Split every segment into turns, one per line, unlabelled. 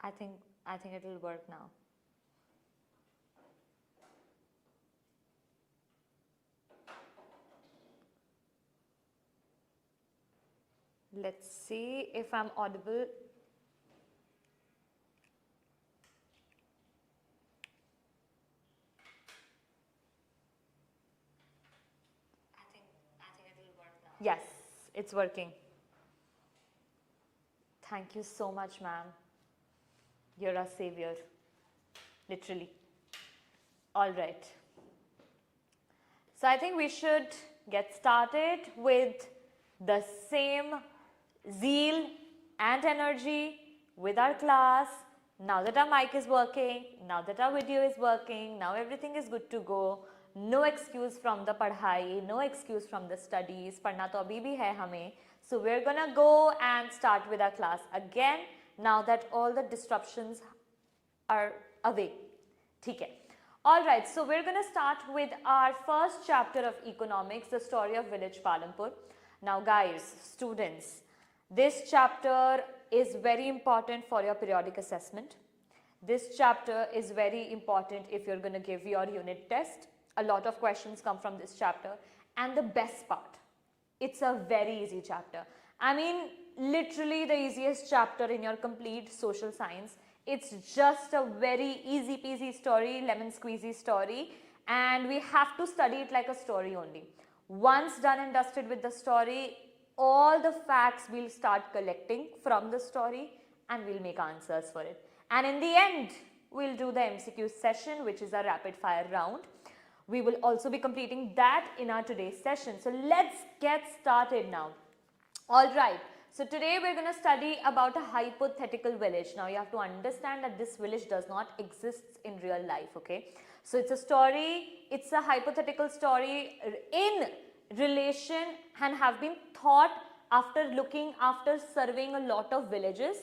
I think it will work now. Let's see if I'm audible. I think it will work now. Yes, it's working. Thank you so much, ma'am. You're a savior, literally. All right. So I think we should get started with the same zeal and energy with our class. Now that our mic is working, now that our video is working, now everything is good to go. No excuse from the padhai, no excuse from the studies. Padhna to abhi bhi hai hame. So we're gonna go and start with our class again now that all the disruptions are away. ठीक है. Alright, so we're going to start with our first chapter of economics, the story of Village Palampur. Now guys, students, this chapter is very important for your periodic assessment. This chapter is very important if you're going to give your unit test. A lot of questions come from this chapter, and the best part, it's a very easy chapter. I mean, literally the easiest chapter in your complete social science. It's just a very easy peasy story, lemon squeezy story, and we have to study it like a story only. Once done and dusted with the story, all the facts we'll start collecting from the story and we'll make answers for it. And in the end, we'll do the MCQ session, which is a rapid fire round. We will also be completing that in our today's session. So let's get started now. All right. So today we're going to study about a hypothetical village. Now you have to understand that this village does not exist in real life, okay? So it's a story, it's a hypothetical story in relation and have been thought after surveying a lot of villages.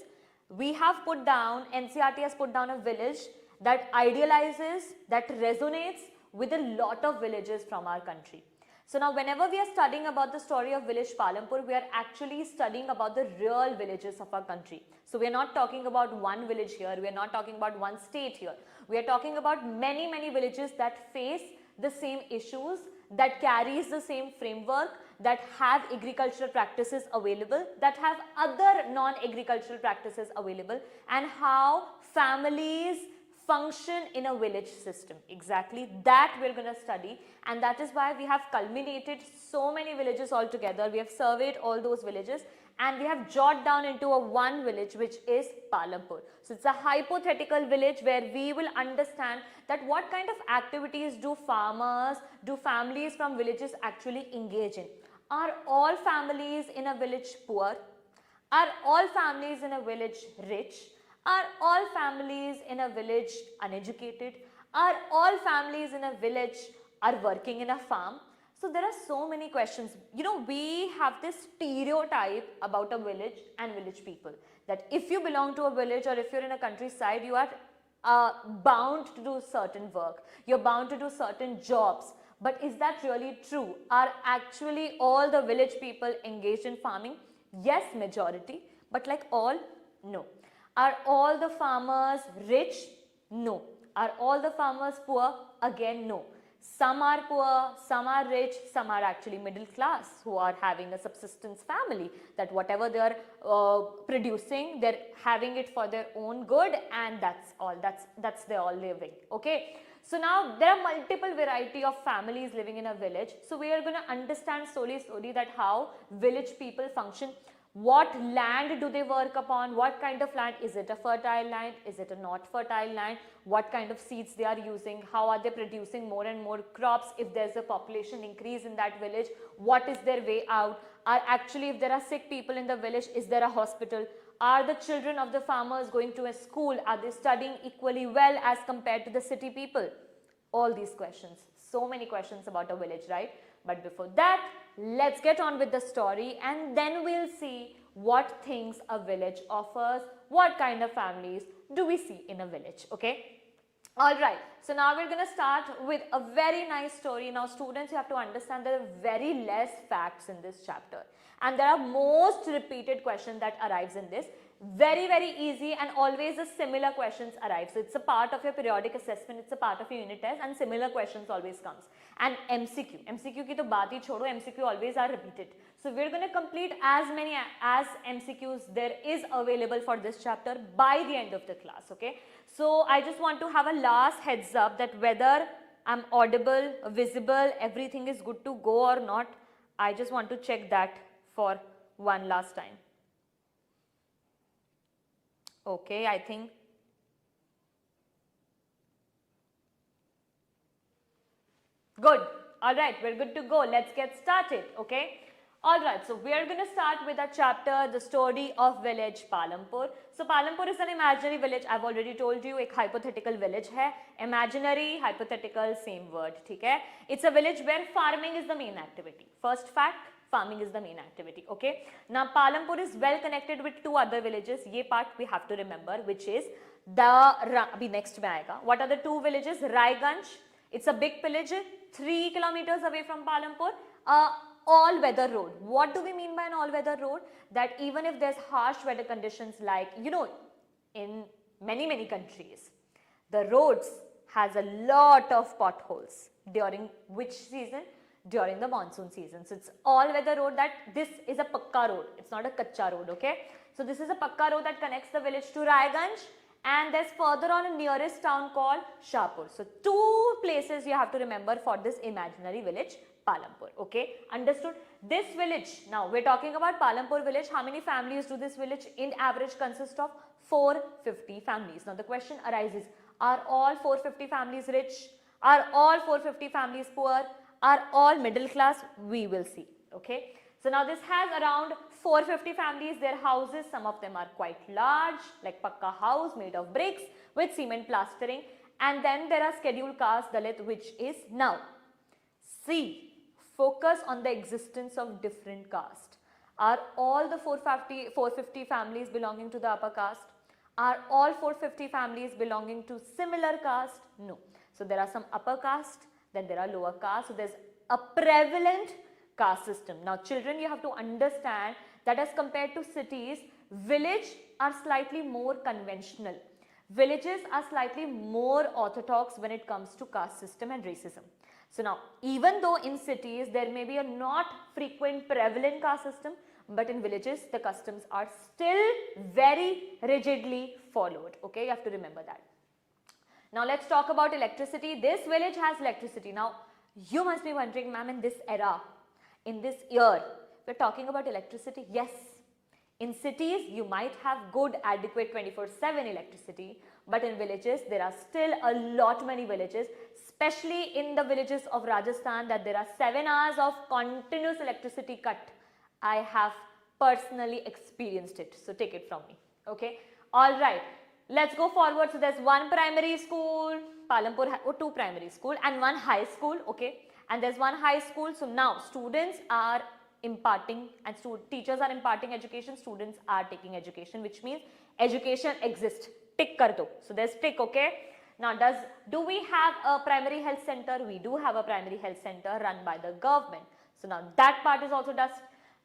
We have put down, NCERT has put down a village that idealizes, that resonates with a lot of villages from our country. So now whenever we are studying about the story of Village Palampur, we are actually studying about the real villages of our country. So we are not talking about one village here, we are not talking about one state here. We are talking about many villages that face the same issues, that carries the same framework, that have agricultural practices available, that have other non-agricultural practices available, and how families function in a village system. Exactly that we're going to study, and that is why we have culminated so many villages all together. We have surveyed all those villages and we have jotted down into a one village, which is Palampur. So it's a hypothetical village where we will understand that what kind of activities do farmers, do families from villages actually engage in. Are all families in a village poor? Are all families in a village rich? Are all families in a village uneducated? Are all families in a village are working in a farm? So there are so many questions. You know, we have this stereotype about a village and village people, that if you belong to a village or if you're in a countryside, you are bound to do certain work. You're bound to do certain jobs. But is that really true? Are actually all the village people engaged in farming? Yes, majority. But like all? No. Are all the farmers rich? No. Are all the farmers poor? Again, no. Some are poor, some are rich, some are actually middle class who are having a subsistence family, that whatever they are producing, they're having it for their own good, and that's all. That's their all living. Okay. So now there are multiple variety of families living in a village. So we are going to understand slowly that how village people function. What land do they work upon? What kind of land? Is it a fertile land? Is it a not fertile land? What kind of seeds they are using? How are they producing more and more crops? If there's a population increase in that village, what is their way out? Are actually, if there are sick people in the village, is there a hospital? Are the children of the farmers going to a school? Are they studying equally well as compared to the city people? All these questions. So many questions about a village, right? But before that, let's get on with the story, and then we'll see what things a village offers, what kind of families do we see in a village, okay? Alright, so now we're going to start with a very nice story. Now students, you have to understand there are very less facts in this chapter and there are most repeated questions that arrives in this. Very easy and always the similar questions arrive. So it's a part of your periodic assessment, it's a part of your unit test and similar questions always comes. And MCQ ki to baat hi chodo, MCQ always are repeated. So we're going to complete as many as MCQs there is available for this chapter by the end of the class, okay. So I just want to have a last heads up that whether I'm audible, visible, everything is good to go or not. I just want to check that for one last time. Okay, I think good. All right, we're good to go. Let's get started. Okay. All right, so we are going to start with a chapter, the story of Village Palampur. So Palampur is an imaginary village. I've already told you, एक hypothetical village है. Imaginary, hypothetical, same word. ठीक है? It's a village where farming is the main activity. First fact, farming is the main activity. Okay. Now Palampur is well connected with two other villages. ये part we have to remember, which is अभी next में आएगा. What are the two villages? Raiganj. It's a big village, 3 kilometers away from Palampur. All-weather road. What do we mean by an all-weather road? That even if there's harsh weather conditions like, you know, in many countries, the roads has a lot of potholes. During which season? During the monsoon season. So it's all-weather road that this is a pakka road. It's not a kacha road, okay? So this is a pakka road that connects the village to Raiganj. And there's further on a nearest town called Shahpur. So two places you have to remember for this imaginary village, Palampur. Okay, understood? This village, now we're talking about Palampur village. How many families do this village in average consist of? 450 families. Now the question arises, are all 450 families rich? Are all 450 families poor? Are all middle class? We will see. Okay. So now this has around 450 families, their houses, some of them are quite large, like pakka house made of bricks with cement plastering. And then there are scheduled caste Dalit, which is now. See, focus on the existence of different caste. Are all the 450 families belonging to the upper caste? Are all 450 families belonging to similar caste? No. So there are some upper caste, then there are lower caste. So there's a prevalent caste system. Now children, you have to understand that as compared to cities, villages are slightly more conventional. Villages are slightly more orthodox when it comes to caste system and racism. So now, even though in cities there may be a not frequent prevalent caste system, but in villages the customs are still very rigidly followed. Okay, you have to remember that. Now let's talk about electricity. This village has electricity. Now you must be wondering, ma'am, in this era, in this year, we're talking about electricity. Yes, in cities you might have good adequate 24/7 electricity, but in villages there are still a lot many villages, especially in the villages of Rajasthan, that there are 7 hours of continuous electricity cut. I have personally experienced it, so take it from me. Okay, all right, let's go forward. So there's one primary school, Palampur has two primary school and one high school. Okay, and there's one high school. So now students are imparting and teachers are imparting education, students are taking education, which means education exists. Tick kar do. So there's tick. Okay. Now do we have a primary health center? We do have a primary health center run by the government. So now that part is also done.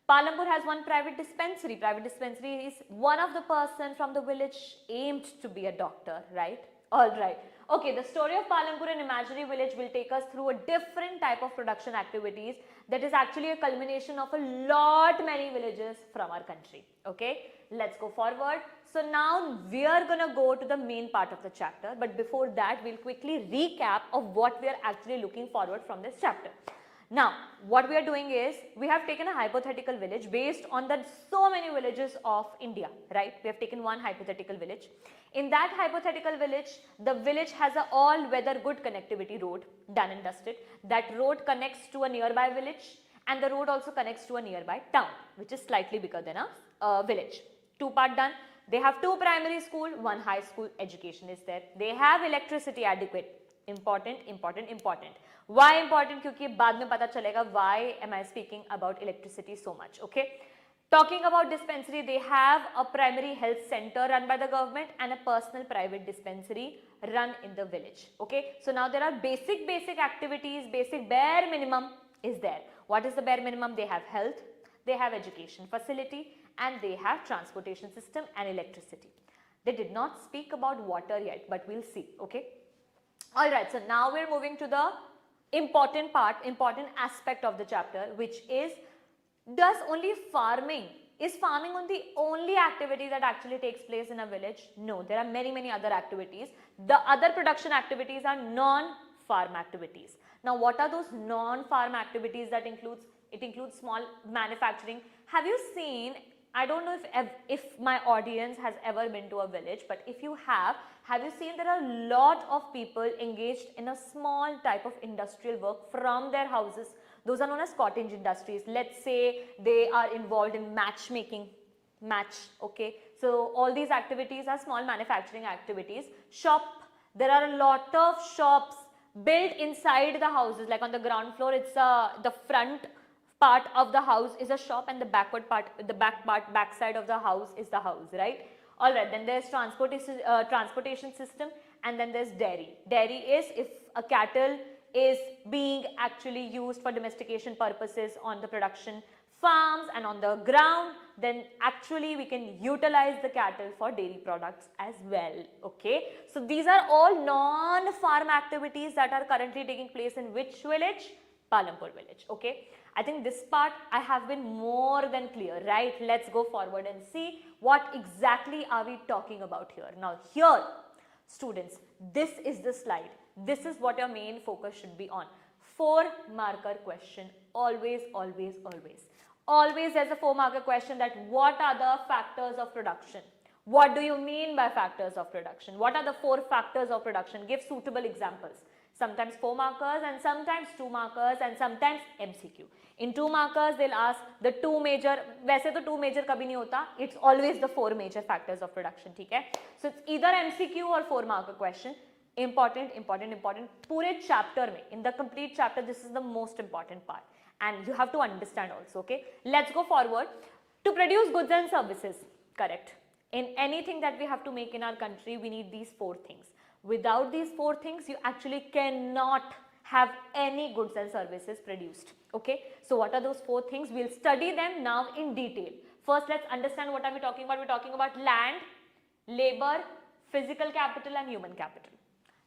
Palampur has one private dispensary. Private dispensary is one of the person from the village aimed to be a doctor, right? All right. Okay, the story of Palampur, an imaginary village, will take us through a different type of production activities that is actually a culmination of a lot many villages from our country. Okay, let's go forward. So now we are going to go to the main part of the chapter, but before that we'll quickly recap of what we are actually looking forward from this chapter. Now, what we are doing is, we have taken a hypothetical village based on the so many villages of India, right? We have taken one hypothetical village. In that hypothetical village, the village has a all-weather good connectivity road, done and dusted. That road connects to a nearby village and the road also connects to a nearby town, which is slightly bigger than a village. Two part done. They have two primary school, one high school, education is there. They have electricity adequate. Important, important, important. Why important? Because बाद में पता चलेगा why am I speaking about electricity so much, okay? Talking about dispensary, they have a primary health center run by the government and a personal private dispensary run in the village. Okay, so now there are basic activities, basic bare minimum is there. What is the bare minimum? They have health, they have education facility, and they have transportation system and electricity. They did not speak about water yet, but we'll see. Okay, all right, so now we're moving to the important part, important aspect of the chapter, which is, does only farming, is farming the only activity that actually takes place in a village? No, there are many other activities. The other production activities are non-farm activities. Now, what are those non-farm activities that includes? It includes small manufacturing. Have you seen, I don't know if my audience has ever been to a village, but if you have you seen there are a lot of people engaged in a small type of industrial work from their houses? Those are known as cottage industries. Let's say they are involved in matchmaking, okay. So all these activities are small manufacturing activities. Shop, there are a lot of shops built inside the houses, like on the ground floor, it's the front part of the house is a shop, and the backward part, the back side of the house is the house, right? All right, then there's transportation system, and then there's dairy. Dairy is if a cattle is being actually used for domestication purposes on the production farms and on the ground, then actually we can utilize the cattle for dairy products as well. Okay, so these are all non-farm activities that are currently taking place in which village? Palampur village. Okay, I think this part I have been more than clear, right? Let's go forward and see what exactly are we talking about here. Now here, students, this is the slide. This is what your main focus should be on. 4-marker question, always there's a 4-marker question, that what are the factors of production? What do you mean by factors of production? What are the 4 factors of production? Give suitable examples. Sometimes 4 markers and sometimes 2 markers and sometimes MCQ. In 2 markers they'll ask the 2 major, वैसे तो 2 major कभी नहीं होता, it's always the 4 major factors of production, ठीक है? So it's either MCQ or 4-marker question. Important. पूरे chapter में, in the complete chapter, this is the most important part, and you have to understand also. Okay, let's go forward. To produce goods and services, correct. In anything that we have to make in our country, we need these 4 things. Without these 4 things, you actually cannot have any goods and services produced. Okay, so what are those 4 things? We'll study them now in detail. First, let's understand what are we talking about. We're talking about land, labor, physical capital and human capital.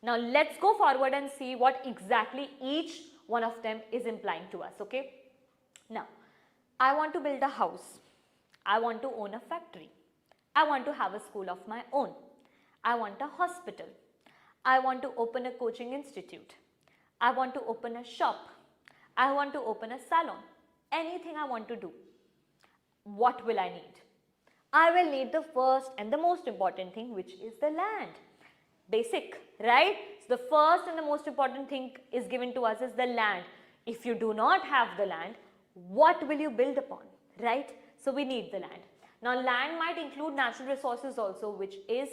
Now let's go forward and see what exactly each one of them is implying to us. Okay, now I want to build a house, I want to own a factory, I want to have a school of my own, I want a hospital, I want to open a coaching institute, I want to open a shop, I want to open a salon, anything I want to do. What will I need? I will need the first and the most important thing, which is the land. Basic, right? So the first and the most important thing is given to us is the land. If you do not have the land, what will you build upon, right? So we need the land. Now land might include natural resources also, which is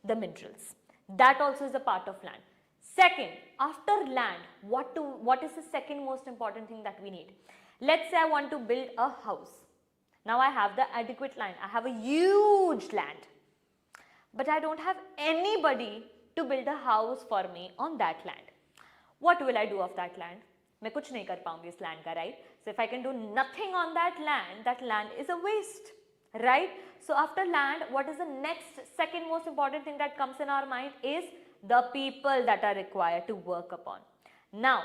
the minerals. That also is a part of land. Second, after land, what is the second most important thing that we need? Let's say I want to build a house. Now I have the adequate land. I have a huge land, but I don't have anybody to build a house for me on that land. What will I do of that land? मैं कुछ नहीं कर पाऊंगी इस land का, right? So if I can do nothing on that land is a waste, right? So after land, what is the next second most important thing that comes in our mind is the people that are required to work upon. Now,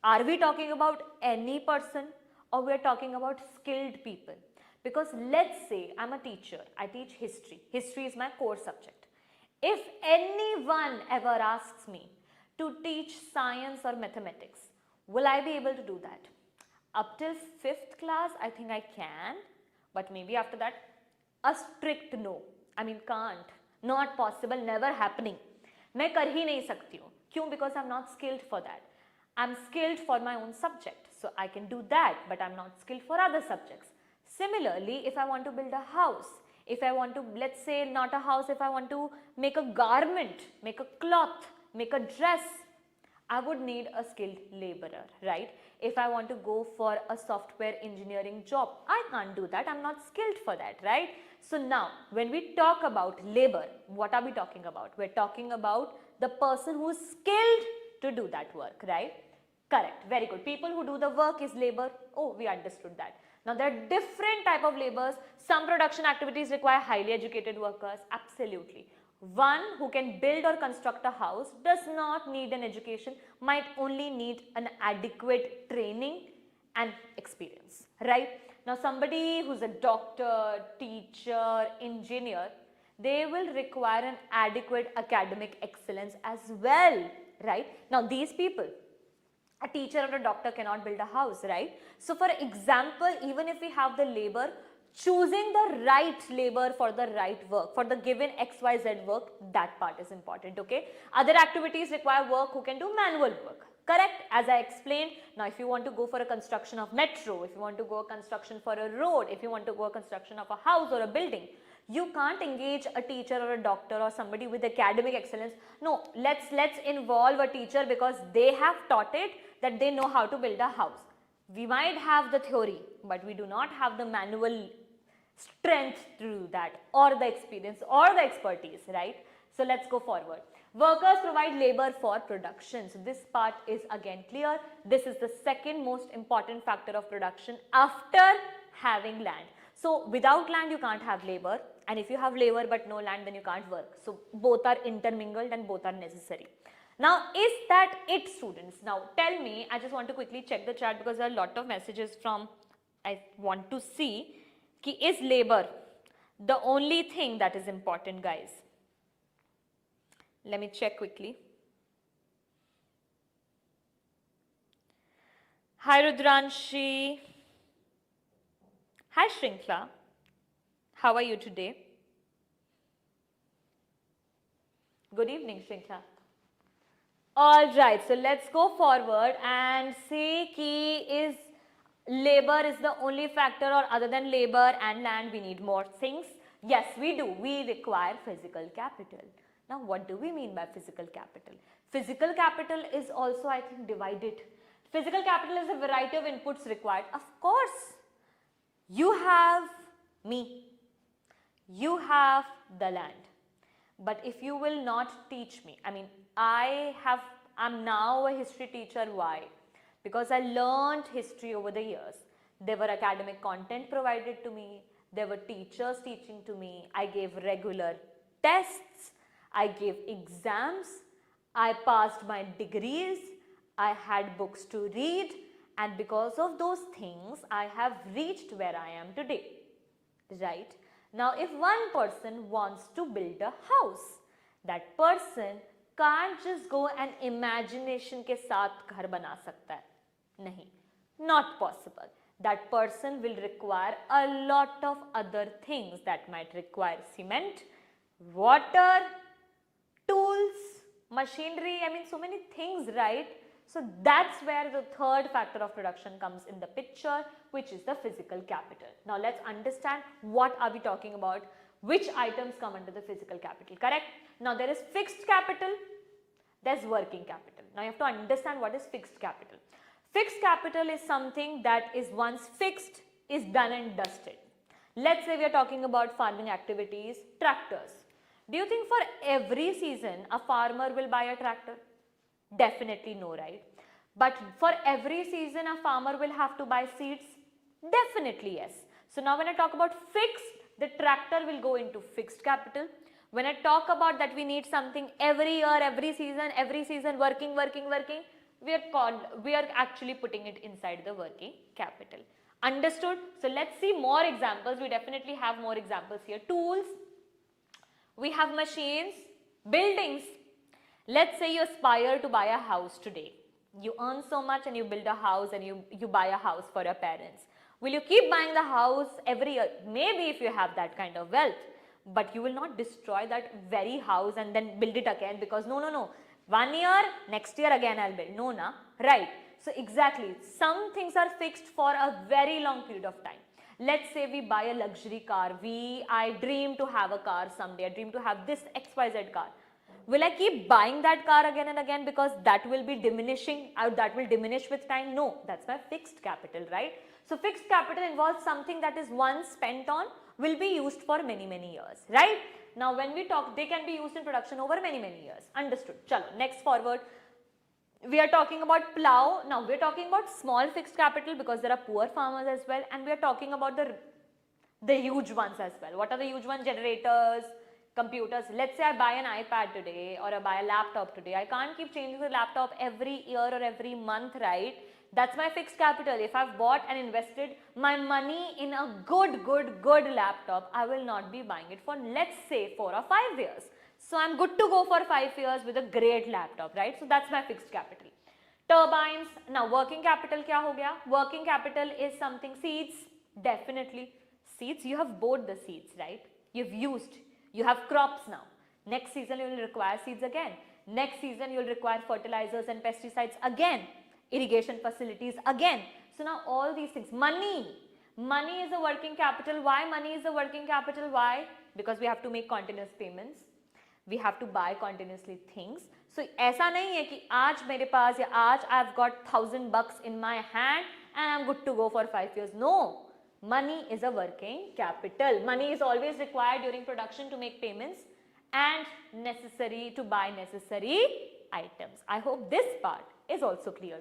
are we talking about any person or we are talking about skilled people? Because let's say I'm a teacher, I teach history. History is my core subject. If anyone ever asks me to teach science or mathematics, will I be able to do that? Up till 5th class, I think I can, but maybe after that, a strict no. I mean, can't, not possible, never happening. मैं कर ही नहीं सकती हूँ. क्यों? Because I'm not skilled for that. I'm skilled for my own subject, so I can do that, but I'm not skilled for other subjects. Similarly, if I want to build a house, if I want to, let's say not a house, if I want to make a garment, make a cloth, make a dress, I would need a skilled laborer, right? If I want to go for a software engineering job, I can't do that. I'm not skilled for that, right? So now, when we talk about labor, what are we talking about? We're talking about the person who's skilled to do that work, right? Correct. Very good. People who do the work is labor. Oh, we understood that. Now, there are different type of labors. Some production activities require highly educated workers. Absolutely. One who can build or construct a house does not need an education, might only need an adequate training and experience, right? Now, somebody who's a doctor, teacher, engineer, they will require an adequate academic excellence as well, right? Now, these people, a teacher or a doctor cannot build a house, right? So, for example, even if we have the labor, choosing the right labor for the right work, for the given XYZ work, that part is important, okay? Other activities require work who can do manual work, correct? As I explained, now if you want to go for a construction of metro, if you want to go a construction for a road, if you want to go a construction of a house or a building, you can't engage a teacher or a doctor or somebody with academic excellence. No, let's involve a teacher because they have taught it, that they know how to build a house. We might have the theory, but we do not have the manual strength to do that, or the experience or the expertise, right? So let's go forward. Workers provide labor for production. So this part is again clear. This is the second most important factor of production after having land. So without land you can't have labor, and if you have labor but no land, then you can't work. So both are intermingled and both are necessary. Now, is that it, students? Now tell me, I just want to quickly check the chat because there are a lot of messages from, I want to see, ki is labor the only thing that is important, guys? Let me check quickly. Hi Rudranshi. Hi Shrinkla. How are you today? Good evening, Shrinkla. Alright, so let's go forward and see ki is labor is the only factor, or other than labor and land we need more things? Yes, we do. We require physical capital. Now, what do we mean by physical capital? Physical capital is also, I think, divided. Physical capital is a variety of inputs required. Of course, you have me, you have the land. But if you will not teach me, I mean, I'm now a history teacher. Why? Because I learned history over the years. There were academic content provided to me. There were teachers teaching to me. I gave regular tests. I gave exams. I passed my degrees. I had books to read. And because of those things, I have reached where I am today. Right? Now, if one person wants to build a house, that person can't just go and imagination के साथ घर बना सकता है. नहीं, not possible. That person will require a lot of other things that might require cement, water, tools, machinery, I mean so many things, right? So that's where the third factor of production comes in the picture, which is the physical capital. Now let's understand what are we talking about, which items come under the physical capital, correct? Now there is fixed capital, there's working capital. Now you have to understand what is fixed capital. Fixed capital is something that is once fixed, is done and dusted. Let's say we are talking about farming activities, tractors. Do you think for every season a farmer will buy a tractor? Definitely no, right? But for every season a farmer will have to buy seeds? Definitely yes. So now when I talk about fixed, the tractor will go into fixed capital. When I talk about that we need something every year, every season, working, we are actually putting it inside the working capital. Understood? So let's see more examples. We definitely have more examples here. Tools, we have machines, buildings. Let's say you aspire to buy a house today. You earn so much and you build a house and you buy a house for your parents. Will you keep buying the house every year? Maybe if you have that kind of wealth, but you will not destroy that very house and then build it again because no. 1 year, next year again I'll build. No, na? Right. So exactly, some things are fixed for a very long period of time. Let's say we buy a luxury car. I dream to have a car someday. I dream to have this XYZ car. Will I keep buying that car again and again because that will be diminishing, that will diminish with time? No, that's my fixed capital, right? So fixed capital involves something that is once spent on will be used for many years, right? Now when we talk, they can be used in production over many years. Understood. Chalo, next forward. We are talking about plow. Now we are talking about small fixed capital because there are poor farmers as well, and we are talking about the huge ones as well. What are the huge ones? Generators, computers. Let's say I buy an iPad today or I buy a laptop today. I can't keep changing the laptop every year or every month, right? That's my fixed capital. If I've bought and invested my money in a good laptop, I will not be buying it for, let's say, 4 or 5 years. So I'm good to go for 5 years with a great laptop, right? So that's my fixed capital. Turbines. Now working capital kya ho gaya? Working capital is something, seeds, definitely. Seeds, you have bought the seeds, right? You've used, you have crops now. Next season you will require seeds again. Next season you will require fertilizers and pesticides again. Irrigation facilities again. So now all these things, money is a working capital. Why money is a working capital? Why? Because we have to make continuous payments. We have to buy continuously things. So ऐसा नहीं है कि आज मेरे पास या आज I've got $1,000 in my hand and I'm good to go for 5 years. No, money is a working capital. Money is always required during production to make payments and necessary to buy necessary items. I hope this part is also clear.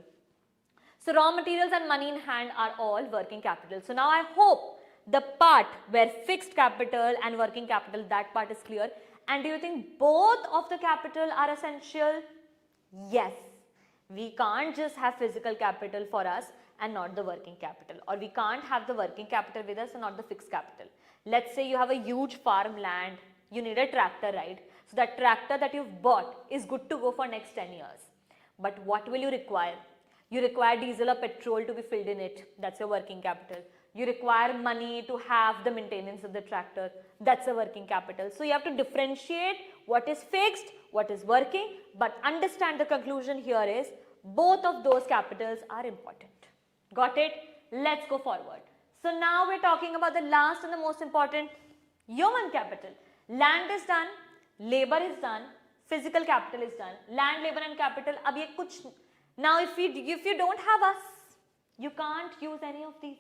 So raw materials and money in hand are all working capital. So now I hope the part where fixed capital and working capital, that part is clear. And do you think both of the capital are essential? Yes. We can't just have physical capital for us and not the working capital, or we can't have the working capital with us and not the fixed capital. Let's say you have a huge farmland, you need a tractor, right? So that tractor that you've bought is good to go for next 10 years. But what will you require? You require diesel or petrol to be filled in it. That's your working capital. You require money to have the maintenance of the tractor. That's a working capital. So you have to differentiate what is fixed, what is working, but understand the conclusion here is both of those capitals are important. Got it? Let's go forward. So now we're talking about the last and the most important, human capital. Land is done, labor is done, physical capital is done. Land, labor and capital. Ab ye kuch. Now if you don't have us, you can't use any of these.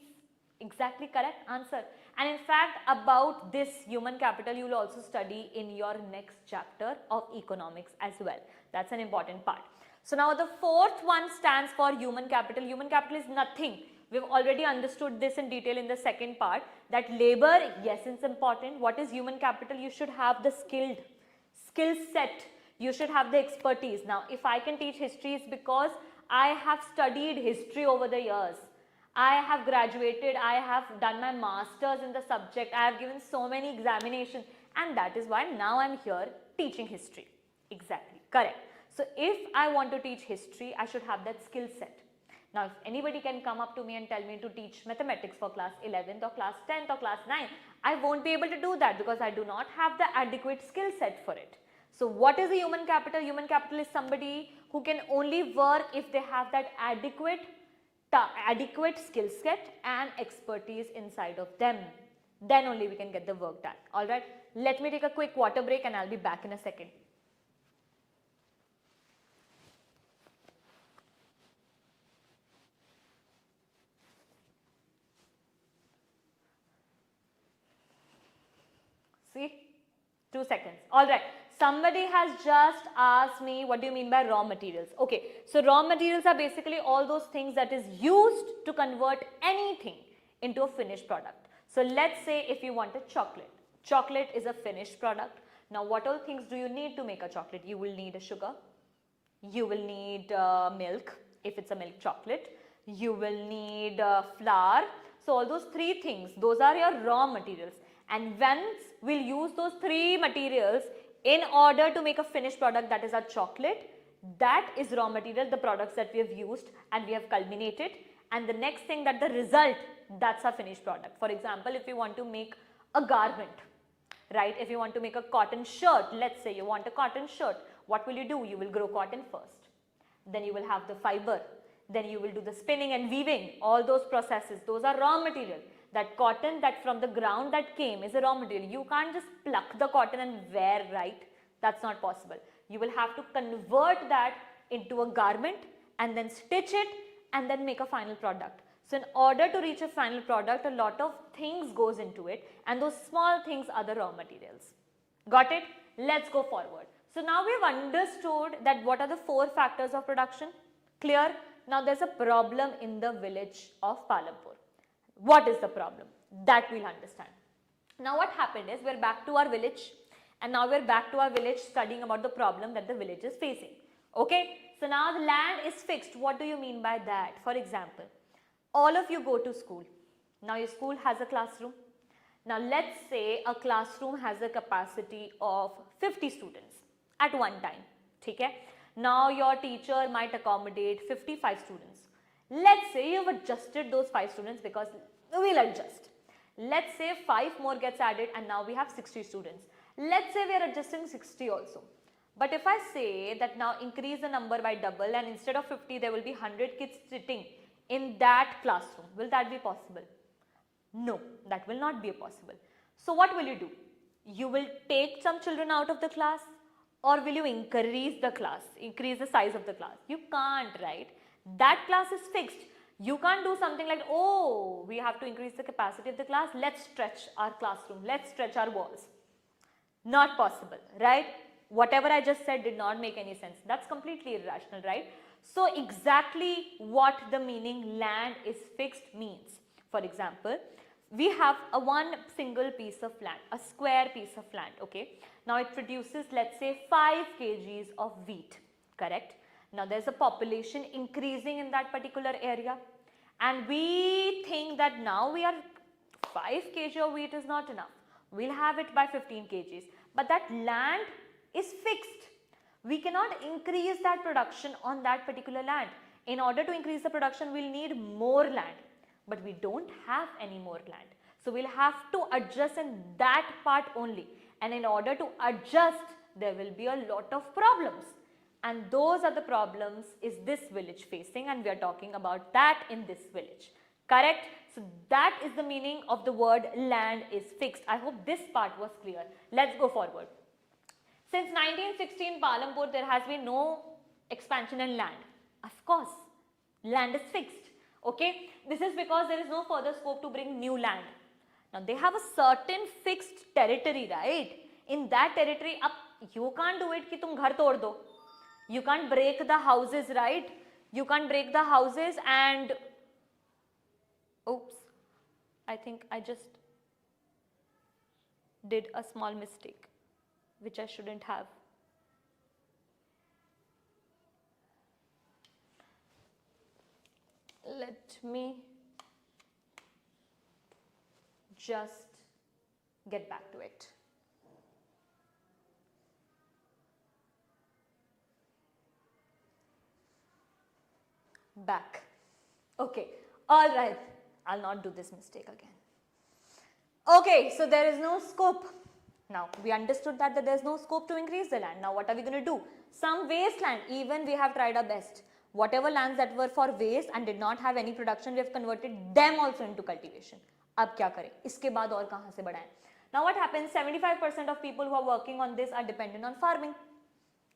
Exactly correct answer. And in fact, about this human capital, you will also study in your next chapter of economics as well. That's an important part. So now the fourth one stands for human capital. Human capital is nothing. We've already understood this in detail in the second part, that labor, yes, it's important. What is human capital? You should have the skill set. You should have the expertise. Now, if I can teach history, it's because I have studied history over the years. I have graduated, I have done my masters in the subject, I have given so many examinations, and that is why now I am here teaching history. Exactly, correct. So if I want to teach history, I should have that skill set. Now if anybody can come up to me and tell me to teach mathematics for class 11th or class 10th or class 9, I won't be able to do that because I do not have the adequate skill set for it. So what is the human capital? Human capital is somebody who can only work if they have that adequate skill set and expertise inside of them. Then only we can get the work done. Alright, let me take a quick water break and I'll be back in a second. See, 2 seconds. Alright. Somebody has just asked me, what do you mean by raw materials? Okay, so raw materials are basically all those things that is used to convert anything into a finished product. So let's say if you want a chocolate. Chocolate is a finished product. Now what all things do you need to make a chocolate? You will need a sugar. You will need milk if it's a milk chocolate. You will need flour. So all those 3 things, those are your raw materials. And once we'll use those 3 materials in order to make a finished product, that is our chocolate, that is raw material, the products that we have used and we have culminated. And the next thing, that the result, that's our finished product. For example, if you want to make a garment, right? If you want to make a cotton shirt, let's say you want a cotton shirt, what will you do? You will grow cotton first. Then you will have the fiber. Then you will do the spinning and weaving. All those processes, those are raw material. That cotton that from the ground that came is a raw material. You can't just pluck the cotton and wear, right? That's not possible. You will have to convert that into a garment and then stitch it and then make a final product. So in order to reach a final product, a lot of things goes into it, and those small things are the raw materials. Got it? Let's go forward. So now we have understood that what are the 4 factors of production. Clear? Now there's a problem in the village of Palampur. What is the problem? That we'll understand. Now what happened is, we're back to our village, and now we're back to our village studying about the problem that the village is facing. Okay? So now the land is fixed. What do you mean by that? For example, all of you go to school. Now your school has a classroom. Now let's say a classroom has a capacity of 50 students at one time. Okay? Now your teacher might accommodate 55 students. Let's say you've adjusted those 5 students, because we'll adjust. Let's say 5 more gets added and now we have 60 students. Let's say we are adjusting 60 also. But if I say that now increase the number by double, and instead of 50 there will be 100 kids sitting in that classroom, will that be possible? No, that will not be possible. So what will you do? You will take some children out of the class, or will you increase the class, increase the size of the class? You can't, right? That class is fixed. You can't do something like, oh, we have to increase the capacity of the class, let's stretch our classroom, let's stretch our walls. Not possible, right? Whatever I just said did not make any sense. That's completely irrational, right? So exactly what the meaning land is fixed means. For example, we have a one single piece of land, a square piece of land, okay? Now it produces, let's say, 5 kgs of wheat, correct? Now there's a population increasing in that particular area, and we think that now we are 5 kg of wheat is not enough. We'll have it by 15 kgs, but that land is fixed. We cannot increase that production on that particular land. In order to increase the production, we'll need more land, but we don't have any more land. So we'll have to adjust in that part only, and in order to adjust, there will be a lot of problems. And those are the problems is this village facing, and we are talking about that in this village. Correct? So that is the meaning of the word land is fixed. I hope this part was clear. Let's go forward. Since 1916 Palampur, there has been no expansion in land. Of course, land is fixed. Okay? This is because there is no further scope to bring new land. Now they have a certain fixed territory, right? In that territory, you can't do it ki tum ghar tod do. You can't break the houses, right? You can't break the houses and, oops, I think I just did a small mistake, which I shouldn't have. Let me just get back to it. Back. Okay. All right. I'll not do this mistake again. Okay. So there is no scope. Now we understood that there is no scope to increase the land. Now what are we going to do? Some wasteland. Even we have tried our best. Whatever lands that were for waste and did not have any production, we have converted them also into cultivation. अब क्या करें? इसके बाद और कहाँ से बढ़ाएं? Now what happens? 75% of people who are working on this are dependent on farming.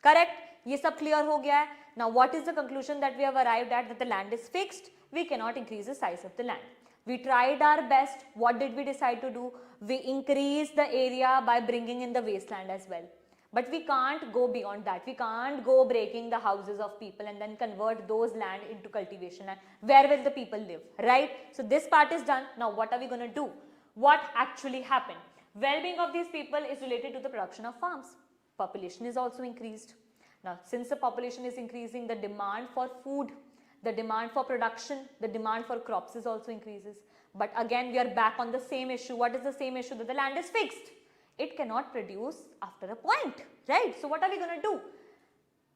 Correct? ये सब clear हो गया है. Now what is the conclusion that we have arrived at? That the land is fixed. We cannot increase the size of the land. We tried our best. What did we decide to do? We increased the area by bringing in the wasteland as well. But we can't go beyond that. We can't go breaking the houses of people and then convert those land into cultivation. And where will the people live, right? So this part is done. Now what are we going to do? What actually happened? Well-being of these people is related to the production of farms. Population is also increased. Now since the population is increasing, the demand for food, the demand for production, the demand for crops is also increases. But again, we are back on the same issue. What is the same issue? That the land is fixed. It cannot produce after a point, right? So what are we going to do?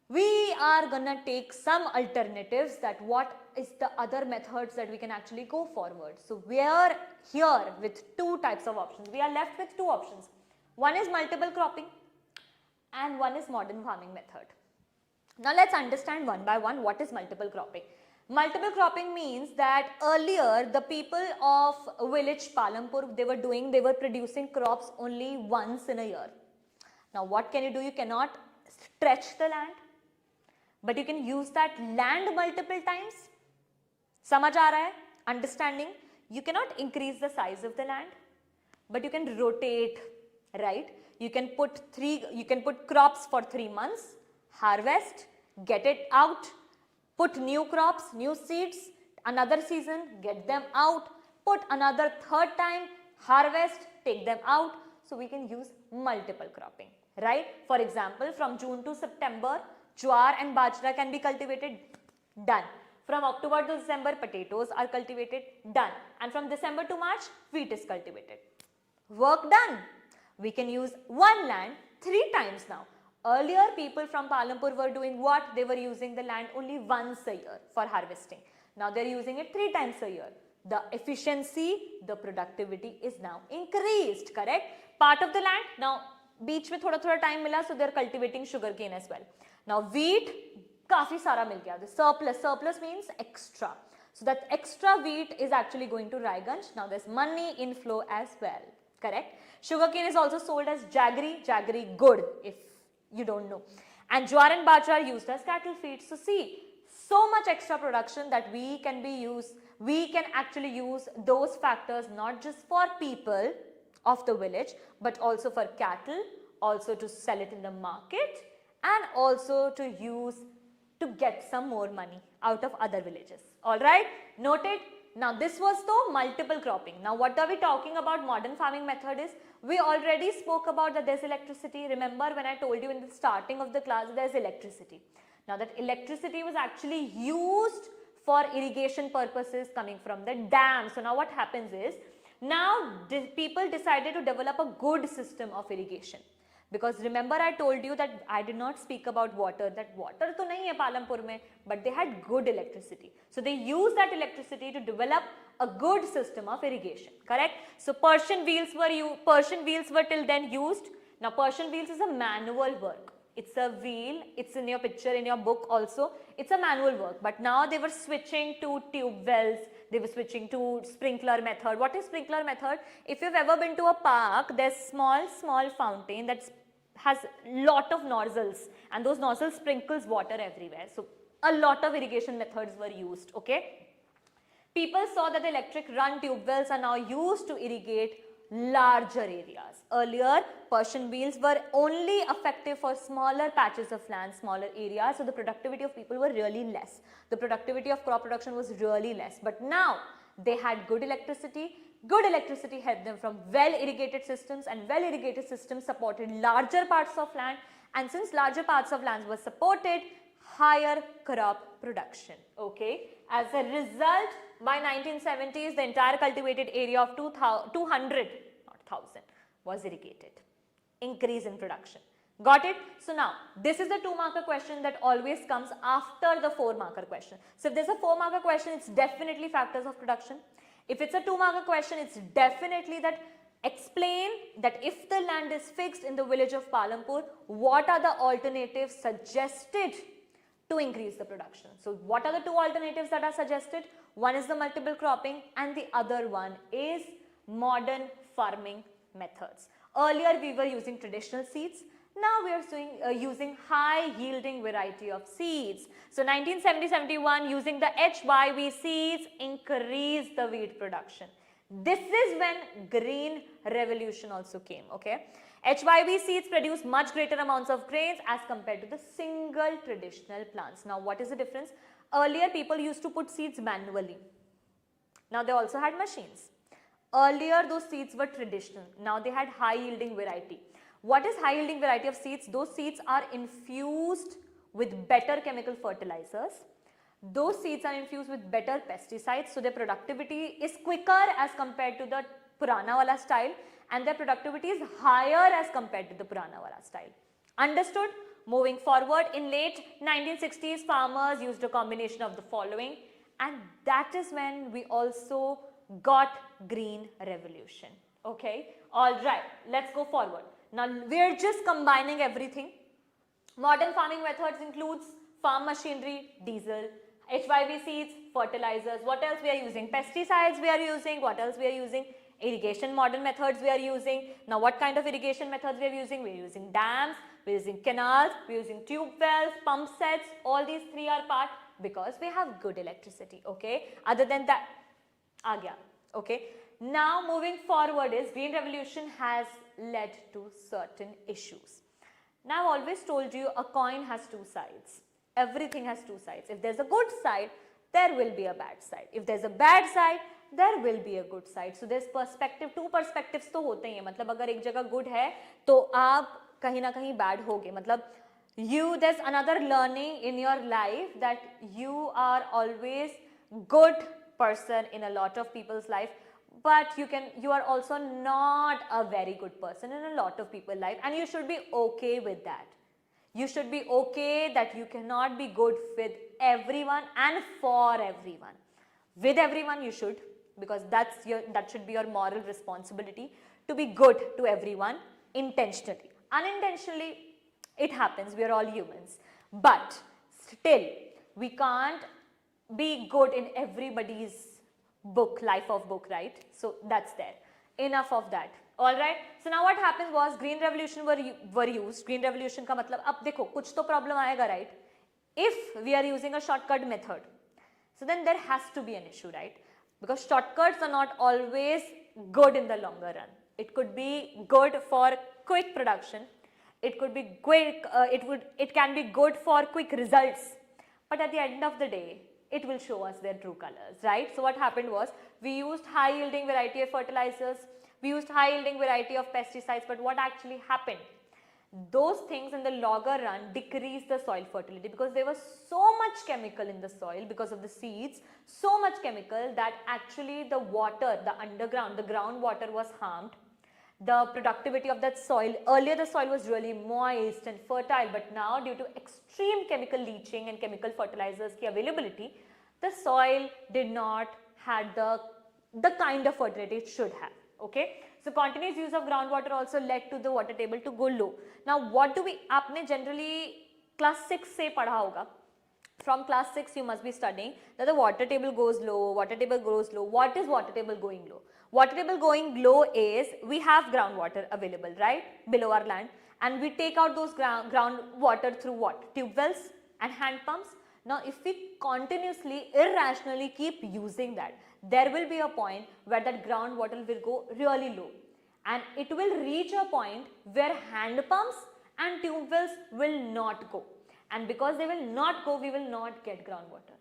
We are going to take some alternatives, that what is the other methods that we can actually go forward. So we are here with 2 types of options. We are left with 2 options. One is multiple cropping and one is modern farming method. Now let's understand one by one what is multiple cropping. Multiple cropping means that earlier the people of village Palampur, they were producing crops only once in a year. Now what can you do? You cannot stretch the land, but you can use that land multiple times. Samajh aa raha hai? Understanding? You cannot increase the size of the land, but you can rotate, right? You can put crops for 3 months, harvest, get it out, put new crops, new seeds, another season, get them out, put another third time, harvest, take them out. So we can use multiple cropping, right? For example, from June to September, jowar and bajra can be cultivated, done. From October to December, potatoes are cultivated, done. And from December to March, wheat is cultivated. Work done. We can use one land 3 times now. Earlier, people from Palampur were doing what? They were using the land only once a year for harvesting. Now they are using it 3 times a year. The efficiency, the productivity is now increased, correct? Part of the land, now beach mein thoda time mila, so they are cultivating sugarcane as well. Now wheat, kafi sara mil gaya. The surplus means extra. So that extra wheat is actually going to Raiganj. Now there's money inflow as well, correct? Sugarcane is also sold as jaggery good, if you don't know. And jowar and bajra are used as cattle feed. So see, so much extra production that we can actually use those factors not just for people of the village, but also for cattle, also to sell it in the market, and also to use to get some more money out of other villages. Alright, noted. Now this was the multiple cropping. Now what are we talking about modern farming method is, we already spoke about that there's electricity. Remember when I told you in the starting of the class there's electricity. Now that electricity was actually used for irrigation purposes coming from the dam. So now what happens is, now people decided to develop a good system of irrigation. Because remember I told you that I did not speak about water, that water to nahi hai Palampur mein, but they had good electricity. So they used that electricity to develop a good system of irrigation, correct? So Persian wheels were till then used. Now Persian wheels is a manual work. It's a wheel, it's in your picture, in your book also, it's a manual work. But now they were switching to tube wells, they were switching to sprinkler method. What is sprinkler method? If you've ever been to a park, there's small fountain that has lot of nozzles, and those nozzles sprinkles water everywhere. So a lot of irrigation methods were used, okay? People saw that the electric run tube wells are now used to irrigate larger areas. Earlier, Persian wheels were only effective for smaller patches of land, smaller areas, so the productivity of people were really less. The productivity of crop production was really less. But now, they had good electricity. Good electricity helped them from well irrigated systems, and well irrigated systems supported larger parts of land, and since larger parts of land were supported, higher crop production, okay? As a result, by 1970s, the entire cultivated area of 200, not 1000, was irrigated. Increase in production. Got it? So now, this is the 2-marker question that always comes after the 4-marker question. So if there's a 4-marker question, it's definitely factors of production. If it's a 2-marker question, it's definitely that explain that if the land is fixed in the village of Palampur, what are the alternatives suggested to increase the production? So what are the 2 alternatives that are suggested? One is the multiple cropping and the other one is modern farming methods. Earlier we were using traditional seeds. Now we are using high yielding variety of seeds. So 1970-71 using the HYV seeds increased the wheat production. This is when green revolution also came, okay? HYV seeds produce much greater amounts of grains as compared to the single traditional plants. Now what is the difference? Earlier people used to put seeds manually. Now they also had machines. Earlier those seeds were traditional. Now they had high yielding variety. What is high yielding variety of seeds? Those seeds are infused with better chemical fertilizers. Those seeds are infused with better pesticides, so their productivity is quicker as compared to the Purana wala style, and their productivity is higher as compared to the Purana wala style. Understood? Moving forward, in late 1960s, farmers used a combination of the following, and that is when we also got green revolution. Okay? Alright, let's go forward. Now, we are just combining everything. Modern farming methods includes farm machinery, diesel, HYV seeds, fertilizers. What else we are using? Pesticides we are using. What else we are using? Irrigation modern methods we are using. Now what kind of irrigation methods we are using? We are using dams, we are using canals, we are using tube wells, pump sets. All these three are part because we have good electricity. Okay. Other than that, aa gaya. Okay. Now moving forward is green revolution has led to certain issues. Now I've always told you a coin has two sides. Everything has two sides. If there's a good side, there will be a bad side. If there's a bad side, there will be a good side. So there's perspective, two perspectives तो होते ही हैं. मतलब अगर एक जगह good है तो आप कहीं ना कहीं bad होगे. मतलब there's another learning in your life that you are always good person in a lot of people's life, but you are also not a very good person in a lot of people's life, and you should be okay with that. You should be okay that you cannot be good with everyone and for everyone. With everyone you should, because that should be your moral responsibility to be good to everyone intentionally. Unintentionally, it happens, we are all humans. But still, we can't be good in everybody's book, life of book, right? So that's there. Enough of that. Alright. So now what happened was green revolution were used. Green revolution का मतलब अब देखो कुछ तो problem आएगा, right? If we are using a shortcut method, so then there has to be an issue, right? Because shortcuts are not always good in the longer run. It could be good for quick production. It could be quick. It can be good for quick results. But at the end of the day, it will show us their true colors, right? So what happened was we used high yielding variety of fertilizers. We used high yielding variety of pesticides. But what actually happened? Those things in the longer run decreased the soil fertility because there was so much chemical in the soil because of the seeds, so much chemical that actually the water, the underground, the groundwater was harmed. The productivity of that soil, earlier the soil was really moist and fertile, but now due to extreme chemical leaching and chemical fertilizers ki availability, the soil did not had the kind of fertility it should have. Okay, so continuous use of groundwater also led to the water table to go low. Now what do we, आपने generally class 6 से पढ़ा होगा. From class 6 you must be studying that the water table goes low, water table goes low. What is water table going low? Water table going low is we have groundwater available, right, below our land, and we take out those groundwater through what? Tube wells and hand pumps. Now if we continuously, irrationally keep using that, there will be a point where that groundwater will go really low, and it will reach a point where hand pumps and tube wells will not go, and because they will not go, we will not get groundwater.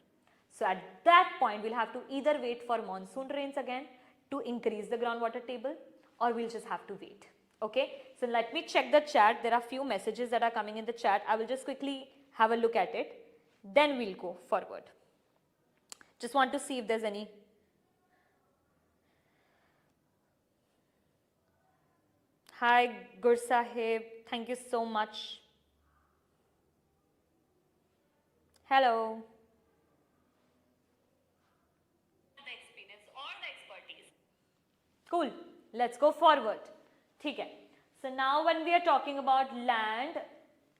So at that point we'll have to either wait for monsoon rains again to increase the groundwater table, or we'll just have to wait. Okay, so let me check the chat. There are few messages that are coming in the chat. I will just quickly have a look at it, then we'll go forward. Just want to see if there's any. Hi Gur Sahib, thank you so much. Hello. The experience or the expertise. Cool. Let's go forward. ठीक है. So now when we are talking about land,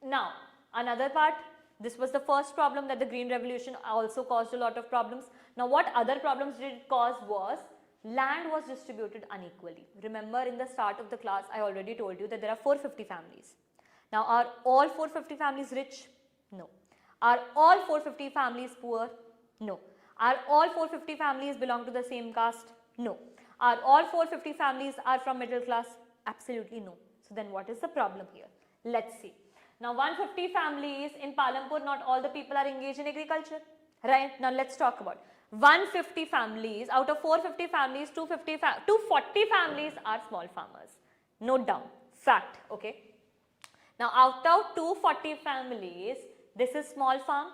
now another part, this was the first problem that the green revolution also caused a lot of problems. Now what other problems did it cause was land was distributed unequally. Remember in the start of the class I already told you that there are 450 families. Now are all 450 families rich? No. Are all 450 families poor? No. Are all 450 families belong to the same caste? No. Are all 450 families are from middle class? Absolutely no. So then what is the problem here? Let's see. Now 150 families in Palampur, not all the people are engaged in agriculture, right? Now let's talk about 150 families. Out of 450 families, 240 families are small farmers. Note down, fact, okay? Now out of 240 families, this is small farm,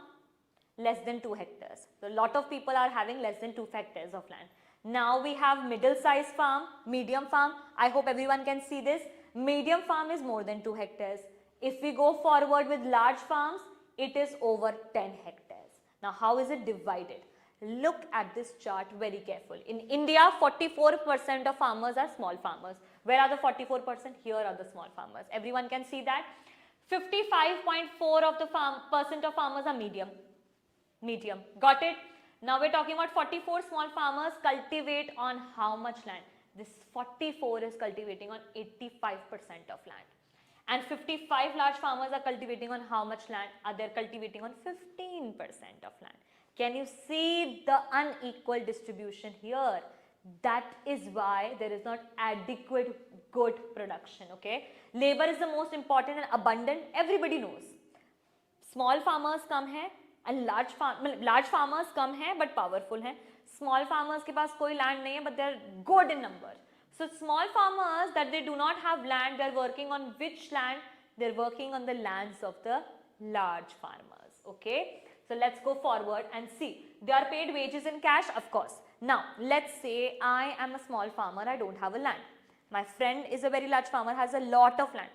less than 2 hectares. So a lot of people are having less than 2 hectares of land. Now we have middle size farm, medium farm. I hope everyone can see this. Medium farm is more than 2 hectares. If we go forward with large farms, it is over 10 hectares. Now how is it divided? Look at this chart very carefully. In India, 44% of farmers are small farmers. Where are the 44%? Here are the small farmers. Everyone can see that. 55.4% of the farmers are medium. Got it? Now we're talking about 44 small farmers cultivate on how much land? This 44 is cultivating on 85% of land. And 55 large farmers are cultivating on how much land? They're cultivating on 15% of land. Can you see the unequal distribution here? That is why there is not adequate good production, okay? Labor is the most important and abundant, everybody knows. Small farmers come hai and large farmers come hai but powerful hai. Small farmers ke paas koi land nahi hai but they are good in number. So small farmers that they do not have land, they are working on which land? They are working on the lands of the large farmers, okay? So let's go forward and see. They are paid wages in cash, of course. Now, let's say I am a small farmer, I don't have a land. My friend is a very large farmer, has a lot of land.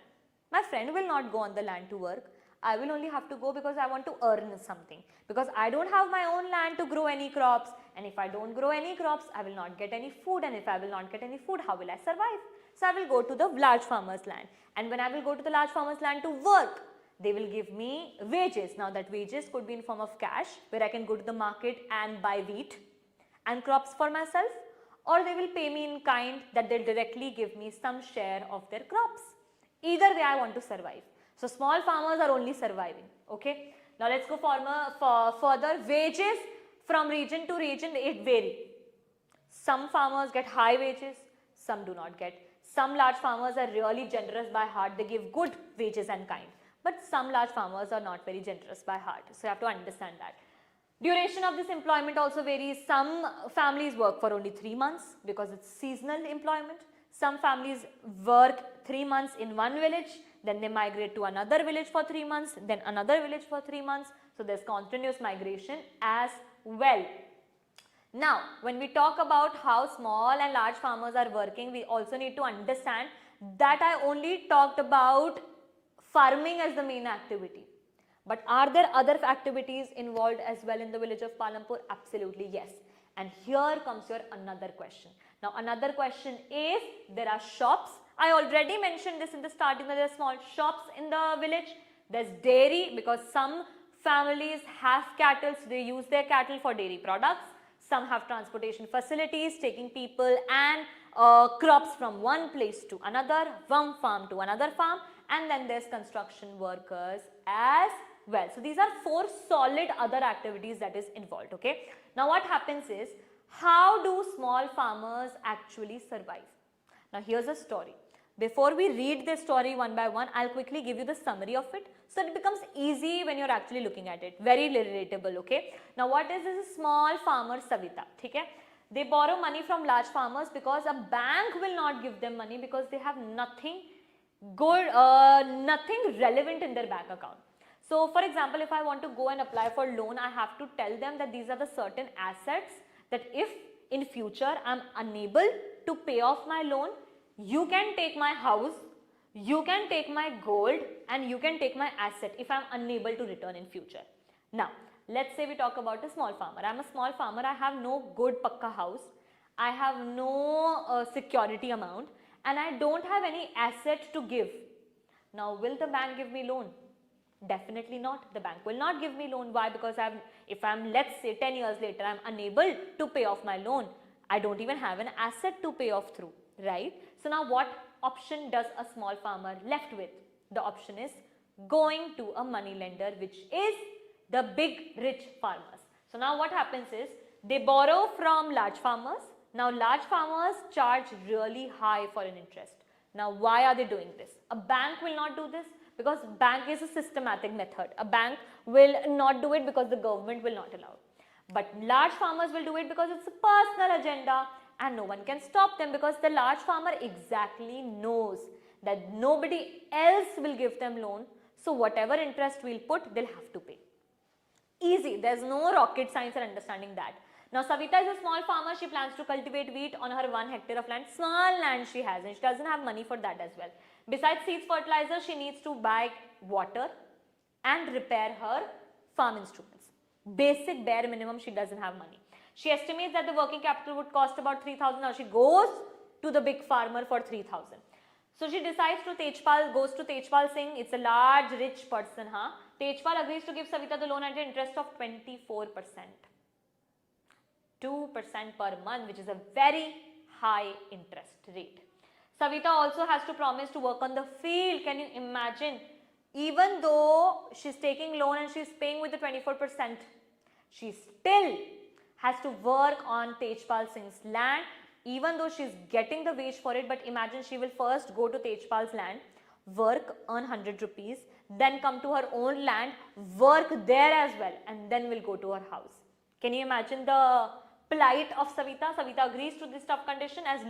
My friend will not go on the land to work. I will only have to go because I want to earn something. Because I don't have my own land to grow any crops. And if I don't grow any crops, I will not get any food. And if I will not get any food, how will I survive? So I will go to the large farmer's land. And when I will go to the large farmer's land to work, they will give me wages. Now that wages could be in form of cash, where I can go to the market and buy wheat and crops for myself, or they will pay me in kind that they'll directly give me some share of their crops. Either way I want to survive. So small farmers are only surviving, okay. Now let's go further. Wages from region to region, it vary. Some farmers get high wages, some do not get. Some large farmers are really generous by heart, they give good wages and kind. But some large farmers are not very generous by heart. So you have to understand that. Duration of this employment also varies. Some families work for only 3 months because it's seasonal employment. Some families work 3 months in one village, then they migrate to another village for 3 months, then another village for 3 months. So there's continuous migration as well. Now, when we talk about how small and large farmers are working, we also need to understand that I only talked about farming as the main activity. But are there other activities involved as well in the village of Palampur? Absolutely yes. And here comes your another question. Now another question is, there are shops. I already mentioned this in the starting that there are small shops in the village. There's dairy because some families have cattle, so they use their cattle for dairy products. Some have transportation facilities taking people and crops from one place to another, one farm to another farm, and then there's construction workers as well. So these are 4 solid other activities that is involved, okay. Now what happens is, how do small farmers actually survive? Now here's a story. Before we read this story one by one, I'll quickly give you the summary of it, so it becomes easy when you're actually looking at it. Very relatable, okay. Now what is this small farmer Savita? Okay? They borrow money from large farmers because a bank will not give them money because they have nothing good, nothing relevant in their bank account. So for example, if I want to go and apply for loan, I have to tell them that these are the certain assets that if in future I'm unable to pay off my loan, you can take my house, you can take my gold, and you can take my asset if I'm unable to return in future. Now, let's say we talk about a small farmer. I'm a small farmer, I have no good pakka house, I have no security amount, and I don't have any asset to give. Now, will the bank give me loan? Definitely not. The bank will not give me loan. Why? Because if I'm, let's say 10 years later, I'm unable to pay off my loan. I don't even have an asset to pay off through, right? So now what option does a small farmer left with? The option is going to a money lender, which is the big rich farmers. So now what happens is, they borrow from large farmers. Now large farmers charge really high for an interest. Now why are they doing this? A bank will not do this because bank is a systematic method. A bank will not do it because the government will not allow. But large farmers will do it because it's a personal agenda and no one can stop them, because the large farmer exactly knows that nobody else will give them loan. So whatever interest we'll put, they'll have to pay. Easy. There's no rocket science in understanding that. Now Savita is a small farmer. She plans to cultivate wheat on her 1 hectare of land. Small land she has, and she doesn't have money for that as well. Besides seeds, fertilizer, she needs to buy water and repair her farm instruments. Basic bare minimum, she doesn't have money. She estimates that the working capital would cost about 3,000. Now she goes to the big farmer for 3,000. So she decides to goes to Tejpal Singh. It's a large, rich person. Tejpal agrees to give Savita the loan at an interest of 24%. 2% per month, which is a very high interest rate. Savita also has to promise to work on the field. Can you imagine? Even though she's taking loan and she's paying with the 24%, she still has to work on Tejpal Singh's land, even though she's getting the wage for it. But imagine, she will first go to Tejpal's land, work, earn 100 rupees, then come to her own land, work there as well, and then will go to her house. Can you imagine the plight of Savita? Savita agrees to this tough condition as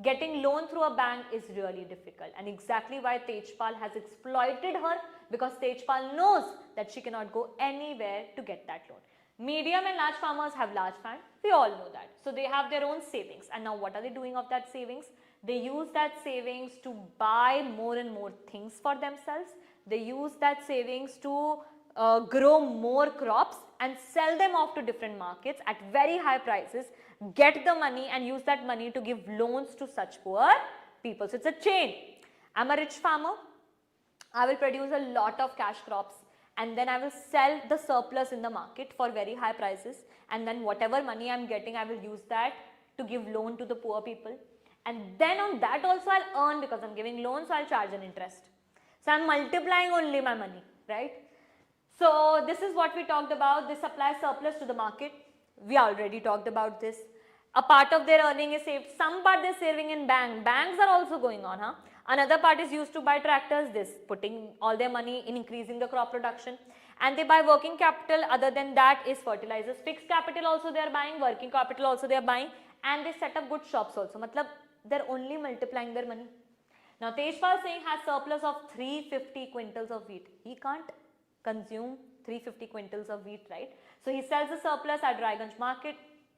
getting loan through a bank is really difficult, and exactly why Tejpal has exploited her, because Tejpal knows that she cannot go anywhere to get that loan. Medium and large farmers have large fund, we all know that. So they have their own savings, and now what are they doing of that savings? They use that savings to buy more and more things for themselves. They use that savings to grow more crops and sell them off to different markets at very high prices, get the money and use that money to give loans to such poor people. So it's a chain. I'm a rich farmer, I will produce a lot of cash crops, and then I will sell the surplus in the market for very high prices, and then whatever money I am getting, I will use that to give loan to the poor people, and then on that also I'll earn, because I'm giving loans, so I'll charge an interest. So I'm multiplying only my money, right? So this is what we talked about. They supply surplus to the market. We already talked about this. A part of their earning is saved. Some part they're saving in bank. Banks are also going on. Another part is used to buy tractors. This putting all their money in increasing the crop production. And they buy working capital. Other than that is fertilizers. Fixed capital also they are buying. Working capital also they are buying. And they set up good shops also. Matlab, they're only multiplying their money. Now Tejpal Singh has surplus of 350 quintals of wheat. He can't consume 350 quintals of wheat, right? So he sells the surplus at Raiganj market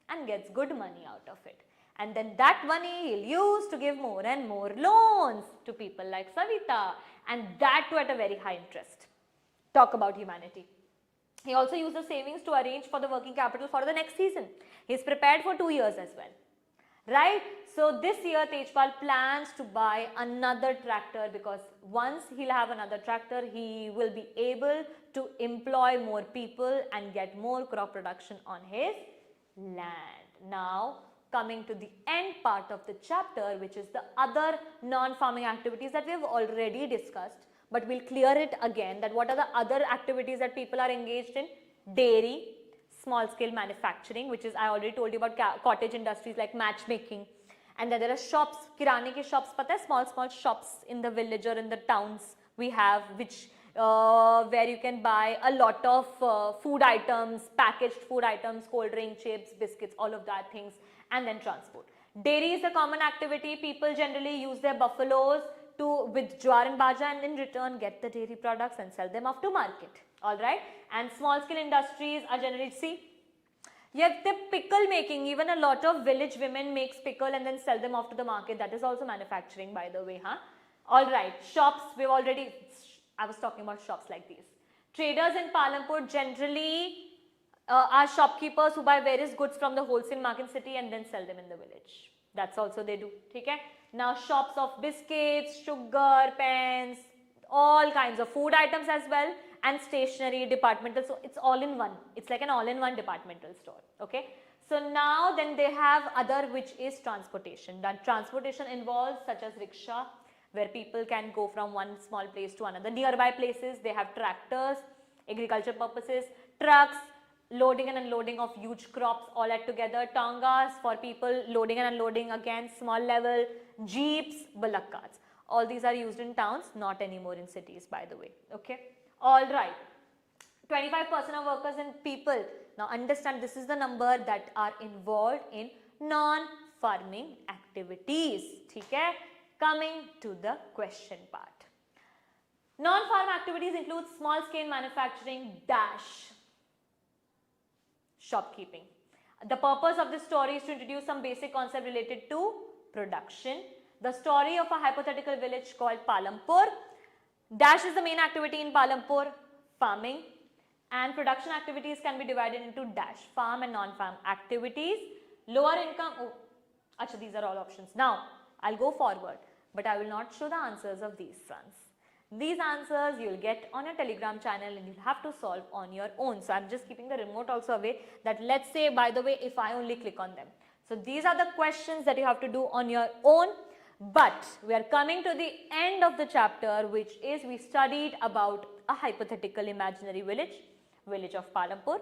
and gets good money out of it. And then that money he'll use to give more and more loans to people like Savita, and that too at a very high interest. Talk about humanity. He also uses savings to arrange for the working capital for the next season. He's prepared for 2 years as well, right? So this year Tejpal plans to buy another tractor, because once he'll have another tractor, he will be able to employ more people and get more crop production on his land. Now coming to the end part of the chapter, which is the other non-farming activities that we have already discussed, but we'll clear it again, that what are the other activities that people are engaged in? Dairy, small scale manufacturing, which is, I already told you about cottage industries like matchmaking, and then there are shops, kirane ke shops, pata hai, small shops in the village or in the towns we have, which where you can buy a lot of food items, packaged food items, cold drink, chips, biscuits, all of that things, and then transport. Dairy is a common activity. People generally use their buffaloes with jowar and baja, and in return get the dairy products and sell them off to market. All right. And small scale industries are generally, see, you have the pickle making. Even a lot of village women makes pickle and then sell them off to the market. That is also manufacturing, by the way. All right. Shops, we've already, I was talking about shops like these. Traders in Palampur generally are shopkeepers who buy various goods from the wholesale market city and then sell them in the village. That's also they do. Okay? Now shops of biscuits, sugar, pens, all kinds of food items as well, and stationery, departmental. So it's all in one. It's like an all-in-one departmental store. Okay? So now then they have other, which is transportation. That transportation involves such as rickshaw, where people can go from one small place to another. Nearby places, they have tractors, agriculture purposes, trucks, loading and unloading of huge crops all at together, tongas for people loading and unloading again, small level, jeeps, bullock carts. All these are used in towns, not anymore in cities, by the way. Okay. All right. 25% of workers and people. Now understand, this is the number that are involved in non-farming activities. Okay. Coming to the question part. Non-farm activities include small scale manufacturing dash shopkeeping. The purpose of this story is to introduce some basic concept related to production. The story of a hypothetical village called Palampur. Dash is the main activity in Palampur, farming, and production activities can be divided into dash, farm and non-farm activities. Lower income, achha, these are all options. Now, I'll go forward, but I will not show the answers of these ones. These answers you'll get on a Telegram channel and you'll have to solve on your own. So I'm just keeping the remote also away, that let's say, by the way, if I only click on them. So these are the questions that you have to do on your own. But we are coming to the end of the chapter, which is we studied about a hypothetical imaginary village, village of Palampur.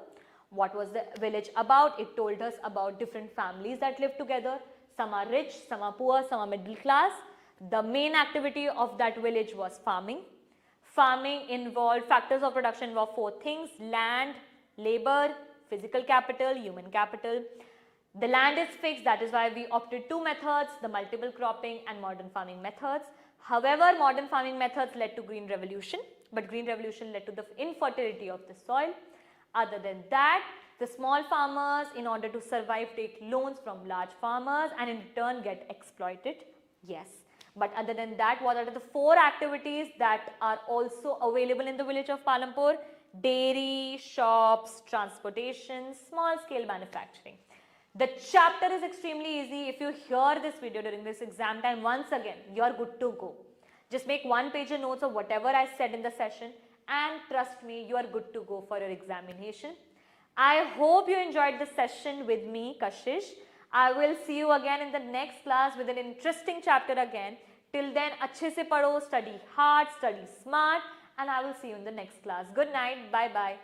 What was the village about? It told us about different families that live together. Some are rich, some are poor, some are middle class. The main activity of that village was farming. Farming involved, factors of production involved 4 things: land, labor, physical capital, human capital. The land is fixed, that is why we opted 2 methods, the multiple cropping and modern farming methods. However, modern farming methods led to green revolution, but green revolution led to the infertility of the soil. Other than that, the small farmers, in order to survive, take loans from large farmers and in return get exploited. Yes. But other than that, what are the 4 activities that are also available in the village of Palampur? Dairy, shops, transportation, small scale manufacturing. The chapter is extremely easy. If you hear this video during this exam time, once again, you are good to go. Just make 1-pager notes of whatever I said in the session, and trust me, you are good to go for your examination. I hope you enjoyed the session with me, Kashish. I will see you again in the next class with an interesting chapter again. Till then, अच्छे से पढ़ो, study hard, study smart, and I will see you in the next class. Good night. Bye bye.